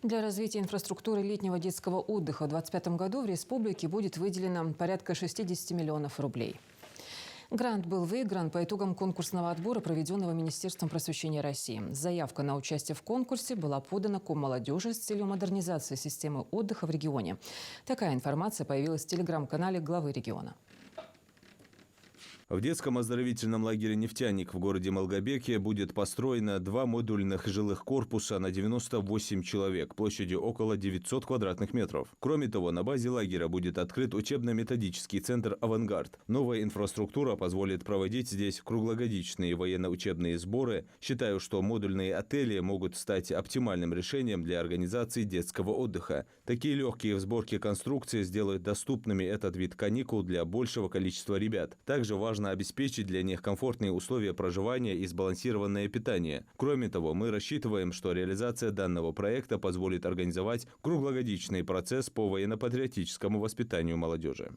Для развития инфраструктуры летнего детского отдыха в 2025 году в республике будет выделено порядка 60 миллионов рублей. Грант был выигран по итогам конкурсного отбора, проведенного Министерством просвещения России. Заявка на участие в конкурсе была подана Коммолодежи с целью модернизации системы отдыха в регионе. Такая информация появилась в телеграм-канале главы региона. В детском оздоровительном лагере «Нефтяник» в городе Малгобеке будет построено 2 модульных жилых корпуса на 98 человек площадью около 900 квадратных метров. Кроме того, на базе лагеря будет открыт учебно-методический центр «Авангард». Новая инфраструктура позволит проводить здесь круглогодичные военно-учебные сборы. Считаю, что модульные отели могут стать оптимальным решением для организации детского отдыха. Такие легкие в сборке конструкции сделают доступными этот вид каникул для большего количества ребят. Также важно обеспечить для них комфортные условия проживания и сбалансированное питание. Кроме того, мы рассчитываем, что реализация данного проекта позволит организовать круглогодичный процесс по военно-патриотическому воспитанию молодежи.